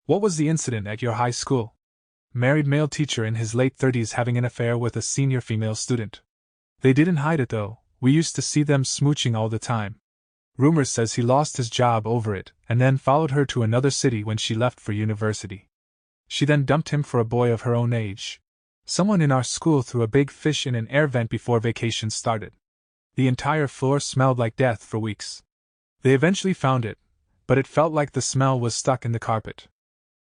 What was the incident at your high school? Married male teacher in his late 30s having an affair with a senior female student. They didn't hide it though, we used to see them smooching all the time. Rumors says he lost his job over it, and then followed her to another city when she left for university. She then dumped him for a boy of her own age. Someone in our school threw a big fish in an air vent before vacation started. The entire floor smelled like death for weeks. They eventually found it, but it felt like the smell was stuck in the carpet.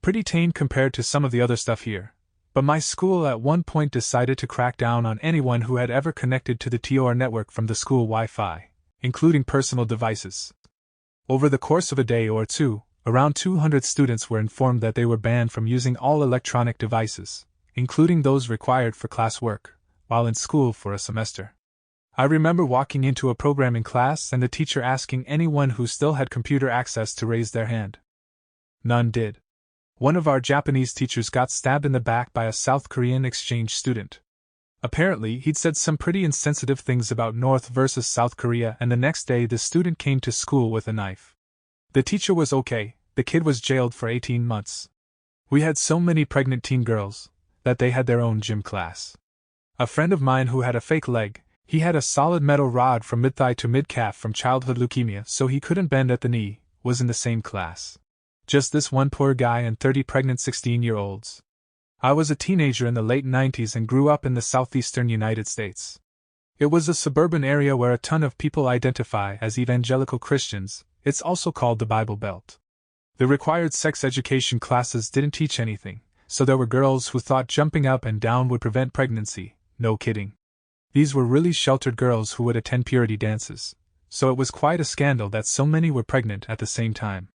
Pretty tame compared to some of the other stuff here, but my school at one point decided to crack down on anyone who had ever connected to the TOR network from the school Wi-Fi, including personal devices. Over the course of a day or two, around 200 students were informed that they were banned from using all electronic devices, including those required for classwork, while in school for a semester. I remember walking into a programming class and the teacher asking anyone who still had computer access to raise their hand. None did. One of our Japanese teachers got stabbed in the back by a South Korean exchange student. Apparently, he'd said some pretty insensitive things about North versus South Korea, and the next day the student came to school with a knife. The teacher was okay, the kid was jailed for 18 months. We had so many pregnant teen girls that they had their own gym class. A friend of mine who had a fake leg, he had a solid metal rod from mid-thigh to mid-calf from childhood leukemia, so he couldn't bend at the knee, was in the same class. Just this one poor guy and 30 pregnant 16-year-olds. I was a teenager in the late 90s and grew up in the southeastern United States. It was a suburban area where a ton of people identify as evangelical Christians. It's also called the Bible Belt. The required sex education classes didn't teach anything, so there were girls who thought jumping up and down would prevent pregnancy. No kidding. These were really sheltered girls who would attend purity dances, so it was quite a scandal that so many were pregnant at the same time.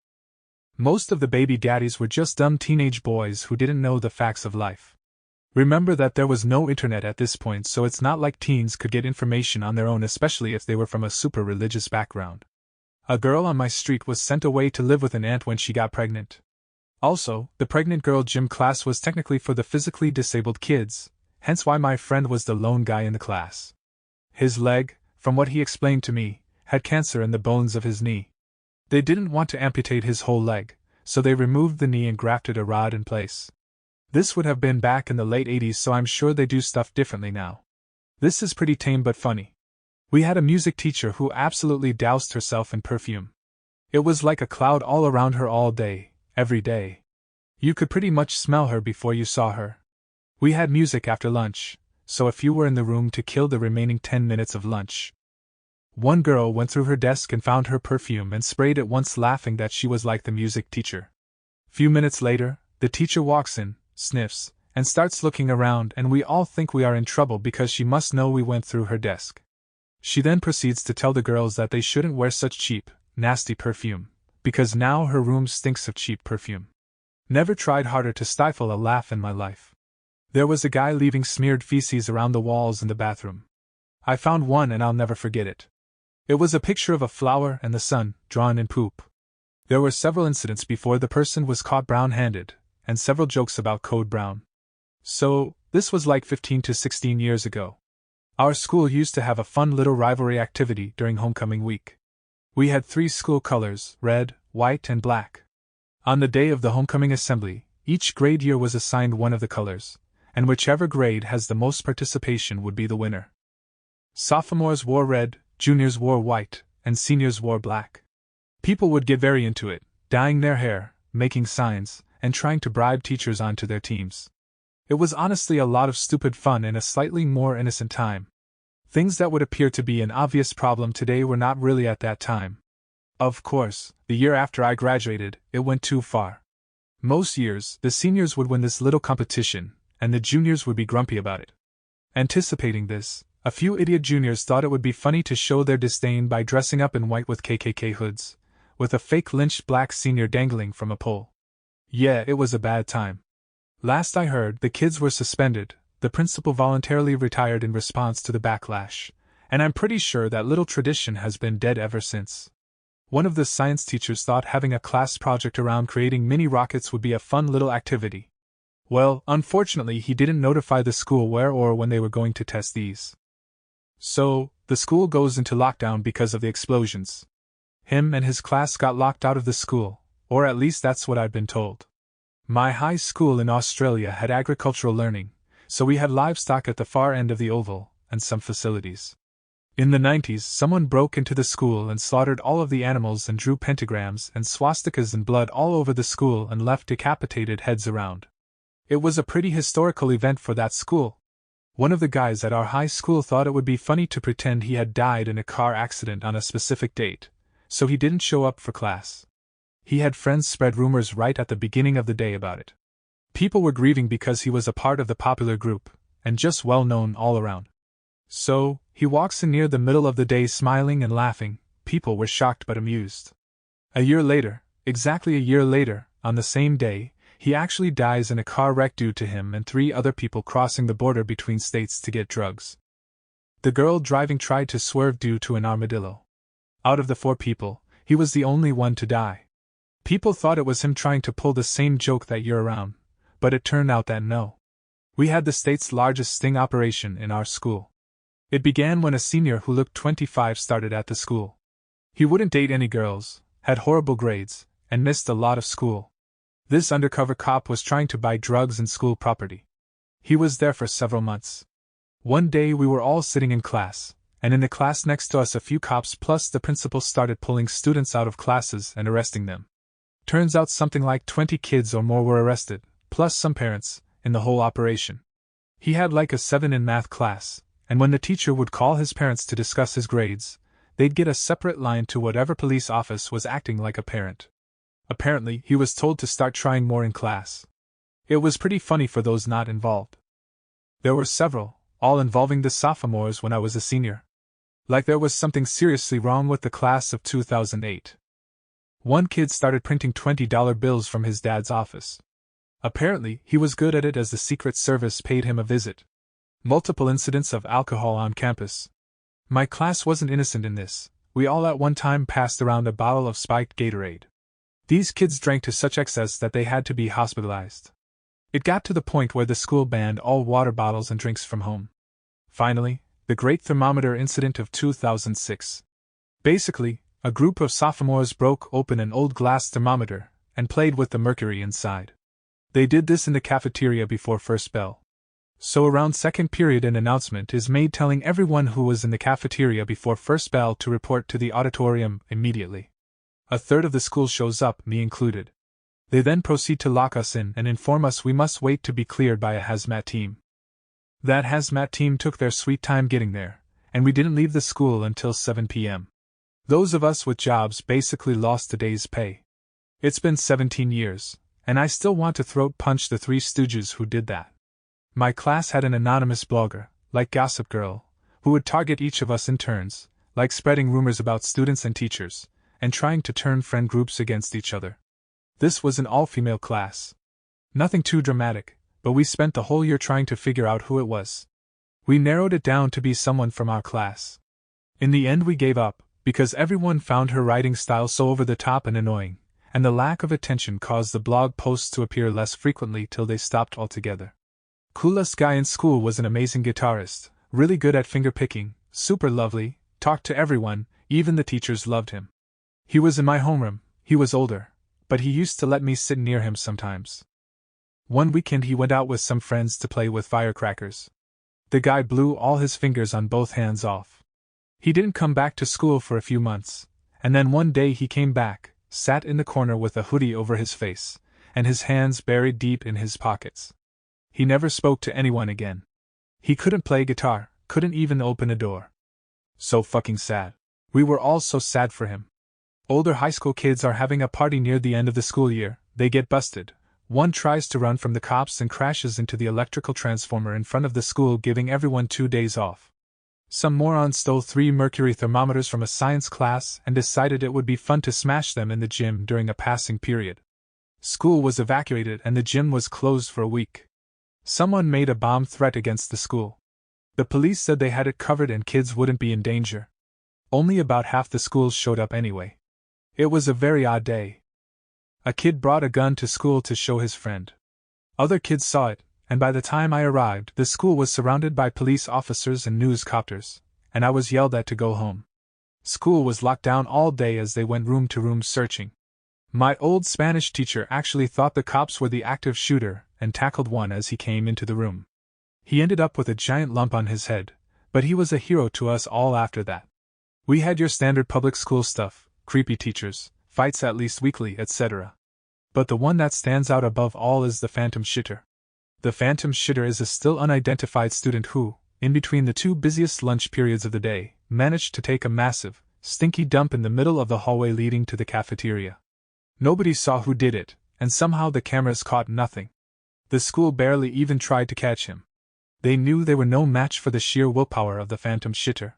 Most of the baby daddies were just dumb teenage boys who didn't know the facts of life. Remember that there was no internet at this point, so it's not like teens could get information on their own, especially if they were from a super religious background. A girl on my street was sent away to live with an aunt when she got pregnant. Also, the pregnant girl gym class was technically for the physically disabled kids, hence why my friend was the lone guy in the class. His leg, from what he explained to me, had cancer in the bones of his knee. They didn't want to amputate his whole leg, so they removed the knee and grafted a rod in place. This would have been back in the late 80s, so I'm sure they do stuff differently now. This is pretty tame but funny. We had a music teacher who absolutely doused herself in perfume. It was like a cloud all around her all day, every day. You could pretty much smell her before you saw her. We had music after lunch, so if you were in the room to kill the remaining 10 minutes of lunch. One girl went through her desk and found her perfume and sprayed it once, laughing that she was like the music teacher. Few minutes later, the teacher walks in, sniffs, and starts looking around, and we all think we are in trouble because she must know we went through her desk. She then proceeds to tell the girls that they shouldn't wear such cheap, nasty perfume, because now her room stinks of cheap perfume. Never tried harder to stifle a laugh in my life. There was a guy leaving smeared feces around the walls in the bathroom. I found one and I'll never forget it. It was a picture of a flower and the sun, drawn in poop. There were several incidents before the person was caught brown-handed, and several jokes about Code Brown. So, this was like 15 to 16 years ago. Our school used to have a fun little rivalry activity during homecoming week. We had 3 school colors, red, white, and black. On the day of the homecoming assembly, each grade year was assigned one of the colors, and whichever grade has the most participation would be the winner. Sophomores wore red, juniors wore white, and seniors wore black. People would get very into it, dyeing their hair, making signs, and trying to bribe teachers onto their teams. It was honestly a lot of stupid fun in a slightly more innocent time. Things that would appear to be an obvious problem today were not really at that time. Of course, the year after I graduated, it went too far. Most years, the seniors would win this little competition, and the juniors would be grumpy about it. Anticipating this, a few idiot juniors thought it would be funny to show their disdain by dressing up in white with KKK hoods, with a fake lynched black senior dangling from a pole. Yeah, it was a bad time. Last I heard, the kids were suspended, the principal voluntarily retired in response to the backlash, and I'm pretty sure that little tradition has been dead ever since. One of the science teachers thought having a class project around creating mini rockets would be a fun little activity. Well, unfortunately he didn't notify the school where or when they were going to test these. So, the school goes into lockdown because of the explosions. Him and his class got locked out of the school, or at least that's what I've been told. My high school in Australia had agricultural learning, so we had livestock at the far end of the oval, and some facilities. In the 90s, someone broke into the school and slaughtered all of the animals and drew pentagrams and swastikas and blood all over the school and left decapitated heads around. It was a pretty historical event for that school. One of the guys at our high school thought it would be funny to pretend he had died in a car accident on a specific date, so he didn't show up for class. He had friends spread rumors right at the beginning of the day about it. People were grieving because he was a part of the popular group, and just well known all around. So, he walks in near the middle of the day smiling and laughing. People were shocked but amused. A year later, exactly a year later, on the same day, he actually dies in a car wreck due to him and 3 other people crossing the border between states to get drugs. The girl driving tried to swerve due to an armadillo. Out of the 4 people, he was the only one to die. People thought it was him trying to pull the same joke that year around, but it turned out that no. We had the state's largest sting operation in our school. It began when a senior who looked 25 started at the school. He wouldn't date any girls, had horrible grades, and missed a lot of school. This undercover cop was trying to buy drugs and school property. He was there for several months. One day we were all sitting in class, and in the class next to us a few cops plus the principal started pulling students out of classes and arresting them. Turns out something like 20 kids or more were arrested, plus some parents, in the whole operation. He had like a 7 in math class, and when the teacher would call his parents to discuss his grades, they'd get a separate line to whatever police office was acting like a parent. Apparently, he was told to start trying more in class. It was pretty funny for those not involved. There were several, all involving the sophomores when I was a senior. Like there was something seriously wrong with the class of 2008. One kid started printing $20 bills from his dad's office. Apparently, he was good at it as the Secret Service paid him a visit. Multiple incidents of alcohol on campus. My class wasn't innocent in this. We all at one time passed around a bottle of spiked Gatorade. These kids drank to such excess that they had to be hospitalized. It got to the point where the school banned all water bottles and drinks from home. Finally, the Great Thermometer Incident of 2006. Basically, a group of sophomores broke open an old glass thermometer and played with the mercury inside. They did this in the cafeteria before first bell. So around second period an announcement is made telling everyone who was in the cafeteria before first bell to report to the auditorium immediately. A third of the school shows up, me included. They then proceed to lock us in and inform us we must wait to be cleared by a hazmat team. That hazmat team took their sweet time getting there, and we didn't leave the school until 7 p.m. Those of us with jobs basically lost a day's pay. It's been 17 years, and I still want to throat punch the Three Stooges who did that. My class had an anonymous blogger, like Gossip Girl, who would target each of us in turns, like spreading rumors about students and teachers, and trying to turn friend groups against each other. This was an all-female class. Nothing too dramatic, but we spent the whole year trying to figure out who it was. We narrowed it down to be someone from our class. In the end we gave up, because everyone found her writing style so over-the-top and annoying, and the lack of attention caused the blog posts to appear less frequently till they stopped altogether. Coolest guy in school was an amazing guitarist, really good at finger-picking, super lovely, talked to everyone, even the teachers loved him. He was in my homeroom, he was older, but he used to let me sit near him sometimes. One weekend he went out with some friends to play with firecrackers. The guy blew all his fingers on both hands off. He didn't come back to school for a few months, and then one day he came back, sat in the corner with a hoodie over his face, and his hands buried deep in his pockets. He never spoke to anyone again. He couldn't play guitar, couldn't even open a door. So fucking sad. We were all so sad for him. Older high school kids are having a party near the end of the school year, they get busted. One tries to run from the cops and crashes into the electrical transformer in front of the school, giving everyone 2 days off. Some moron stole 3 mercury thermometers from a science class and decided it would be fun to smash them in the gym during a passing period. School was evacuated and the gym was closed for a week. Someone made a bomb threat against the school. The police said they had it covered and kids wouldn't be in danger. Only about half the schools showed up anyway. It was a very odd day. A kid brought a gun to school to show his friend. Other kids saw it, and by the time I arrived, the school was surrounded by police officers and news copters, and I was yelled at to go home. School was locked down all day as they went room to room searching. My old Spanish teacher actually thought the cops were the active shooter and tackled one as he came into the room. He ended up with a giant lump on his head, but he was a hero to us all after that. We had your standard public school stuff, creepy teachers, fights at least weekly, etc. But the one that stands out above all is the phantom shitter. The phantom shitter is a still unidentified student who, in between the two busiest lunch periods of the day, managed to take a massive, stinky dump in the middle of the hallway leading to the cafeteria. Nobody saw who did it, and somehow the cameras caught nothing. The school barely even tried to catch him. They knew they were no match for the sheer willpower of the phantom shitter.